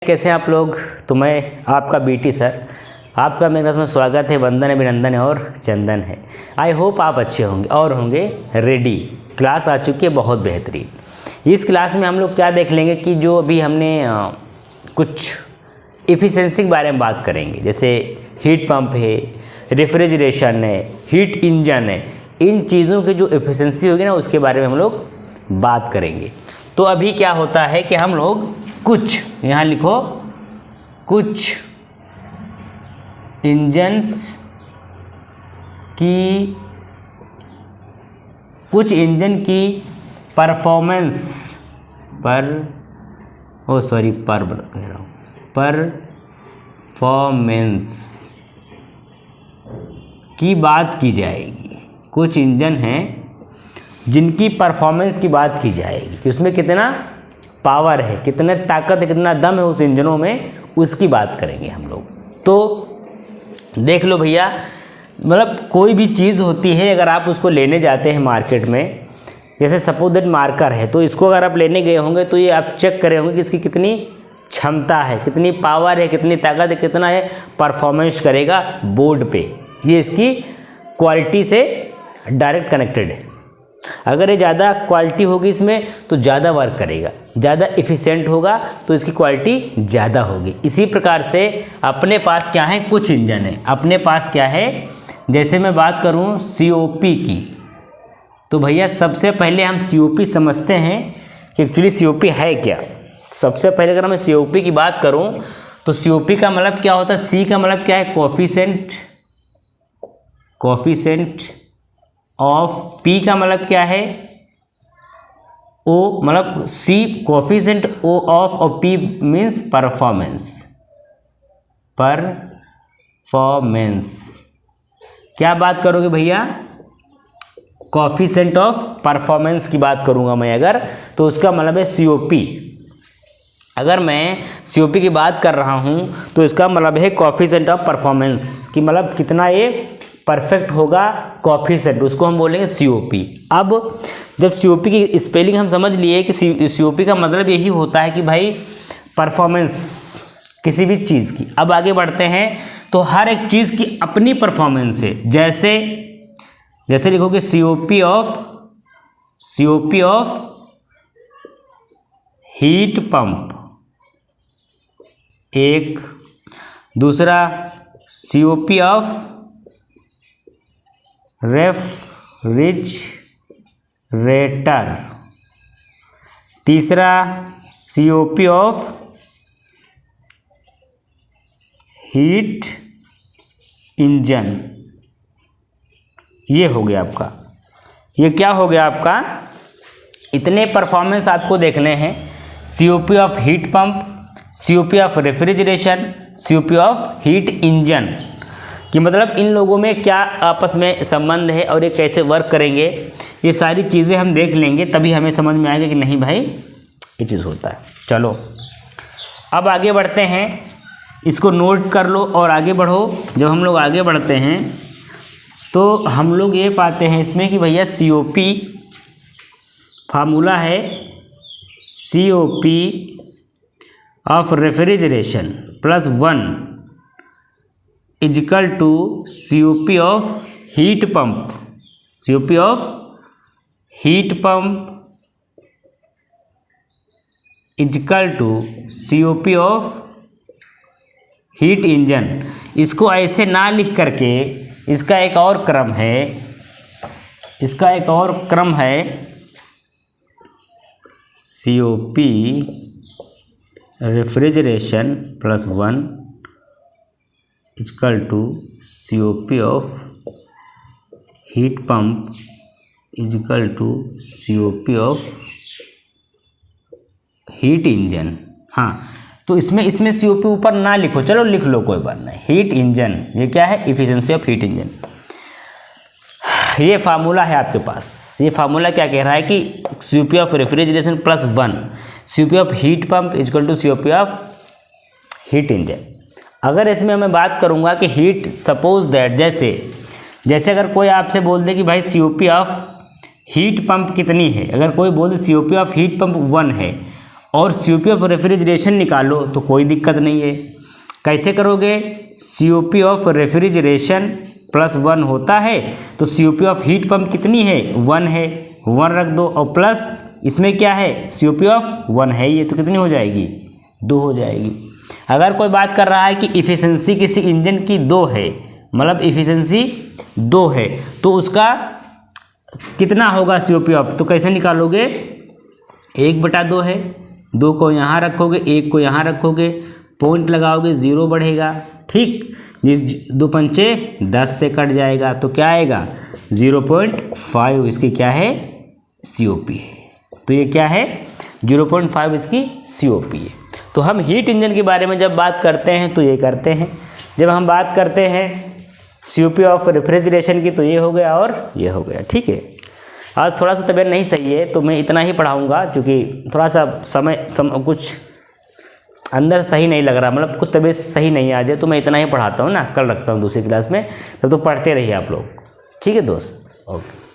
कैसे हैं आप लोग। तो मैं आपका बीटी सर, आपका मेरे क्लास में स्वागत है। वंदन अभिनंदन है और चंदन है। आई होप आप अच्छे होंगे और होंगे रेडी। क्लास आ चुकी है बहुत बेहतरीन। इस क्लास में हम लोग क्या देख लेंगे कि जो अभी हमने कुछ एफिशिएंसी के बारे में बात करेंगे, जैसे हीट पंप है, रेफ्रिजरेशन है, हीट इंजन है। इन चीज़ों की जो एफिशिएंसी होगी ना, उसके बारे में हम लोग बात करेंगे। तो अभी क्या होता है कि हम लोग कुछ, यहाँ लिखो, कुछ इंजन्स की, कुछ इंजन की परफॉर्मेंस परफॉर्मेंस की बात की जाएगी। कुछ इंजन हैं जिनकी परफॉर्मेंस की बात की जाएगी कि उसमें कितना पावर है, कितने ताकत है, कितना दम है उस इंजनों में, उसकी बात करेंगे हम लोग। तो देख लो भैया, मतलब कोई भी चीज़ होती है, अगर आप उसको लेने जाते हैं मार्केट में, जैसे सपोज दैट मार्कर है, तो इसको अगर आप लेने गए होंगे तो ये आप चेक करे होंगे कि इसकी कितनी क्षमता है, कितनी पावर है, कितनी ताकत है, कितना है परफॉर्मेंस करेगा बोर्ड पे। ये इसकी क्वालिटी से डायरेक्ट कनेक्टेड है। अगर ये ज़्यादा क्वालिटी होगी इसमें तो ज़्यादा वर्क करेगा, ज़्यादा एफिशिएंट होगा तो इसकी क्वालिटी ज़्यादा होगी। इसी प्रकार से अपने पास क्या है, कुछ इंजन है। अपने पास क्या है, जैसे मैं बात करूं COP की, तो भैया सबसे पहले हम COP समझते हैं कि एक्चुअली COP है क्या। सबसे पहले अगर मैं COP की बात करूं तो COP का मतलब क्या होता है, C का मतलब क्या है, कोफिशिएंट ऑफ, P का मतलब क्या है, O मतलब C कोफिशिएंट O ऑफ, और P मीन्स परफॉर्मेंस। क्या बात करोगे भैया, कोफिशिएंट ऑफ परफॉर्मेंस की बात करूंगा मैं अगर, तो उसका मतलब है COP। अगर मैं COP की बात कर रहा हूं तो इसका मतलब है कोफिशिएंट ऑफ परफॉर्मेंस, कि मतलब कितना ये परफेक्ट होगा कोफिशिएंट, उसको हम बोलेंगे COP। अब जब COP की स्पेलिंग हम समझ लिए कि COP का मतलब यही होता है कि भाई परफॉर्मेंस किसी भी चीज़ की। अब आगे बढ़ते हैं तो हर एक चीज़ की अपनी परफॉर्मेंस है। जैसे लिखोगे COP ऑफ हीट पंप एक, दूसरा COP ऑफ रेफ्रिजरेटर, तीसरा COP ऑफ हीट इंजन। ये हो गया आपका, ये क्या हो गया आपका, इतने परफॉर्मेंस आपको देखने हैं। COP of heat pump, COP of refrigeration, COP of heat engine, कि मतलब इन लोगों में क्या आपस में संबंध है और ये कैसे वर्क करेंगे। ये सारी चीज़ें हम देख लेंगे, तभी हमें समझ में आएगा कि नहीं भाई ये चीज़ होता है। चलो अब आगे बढ़ते हैं, इसको नोट कर लो और आगे बढ़ो। जब हम लोग आगे बढ़ते हैं तो हम लोग ये पाते हैं इसमें कि भैया COP फार्मूला है, COP of refrigeration plus 1 equal to COP of heat pump, COP of heat pump equal to COP of heat engine. इसको ऐसे ना लिख करके इसका एक और क्रम है, COP refrigeration plus 1 equal to COP of heat pump equal to COP of heat engine. हाँ, तो इसमें COP ऊपर ना लिखो, चलो लिख लो, कोई बात नहीं। हीट इंजन, ये क्या है, एफिशिएंसी ऑफ हीट इंजन। ये फार्मूला है आपके पास। ये फार्मूला क्या कह रहा है कि COP of refrigeration plus 1 COP of heat pump equal to COP of heat engine. अगर इसमें मैं बात करूंगा कि हीट, सपोज दैट, जैसे अगर कोई आपसे बोल दे कि भाई COP ऑफ हीट पंप कितनी है, अगर कोई बोल दे COP ऑफ हीट पंप 1 है और COP ऑफ रेफ्रिजरेशन निकालो तो कोई दिक्कत नहीं है। कैसे करोगे? COP ऑफ रेफ्रिजरेशन +1 होता है तो COP ऑफ हीट पंप कितनी है? 1 है, 1 रख दो और प्लस इसमें क्या है? COP ऑफ 1 है ये, तो कितनी हो जाएगी? 2 हो जाएगी। अगर कोई बात कर रहा है कि इफ़िशेंसी किसी इंजन की 2 है, मतलब इफ़िशेंसी 2 है, तो उसका कितना होगा COP ऑफ? तो कैसे निकालोगे? 1/2 है, 2 को यहाँ रखोगे, 1 को यहाँ रखोगे, पॉइंट लगाओगे, 0 बढ़ेगा। ठीक, जिस 2 पंचे 10 से कट जाएगा तो क्या आएगा? 0.5 इसकी क्या है? COP है। तो ये क्या है? 0.5 इसकी COP है। तो हम हीट इंजन के बारे में जब बात करते हैं तो ये करते हैं, जब हम बात करते हैं COP ऑफ रेफ्रिजरेशन की तो ये हो गया और ये हो गया। ठीक है, आज थोड़ा सा तबीयत नहीं सही है तो मैं इतना ही पढ़ाऊँगा, क्योंकि थोड़ा सा समय कुछ अंदर सही नहीं लग रहा, मतलब कुछ तबीयत सही नहीं आ जाए तो मैं इतना ही पढ़ाता हूँ ना, कल रखता हूँ दूसरी क्लास में, तब तो पढ़ते रहिए आप लोग। ठीक है दोस्त, ओके।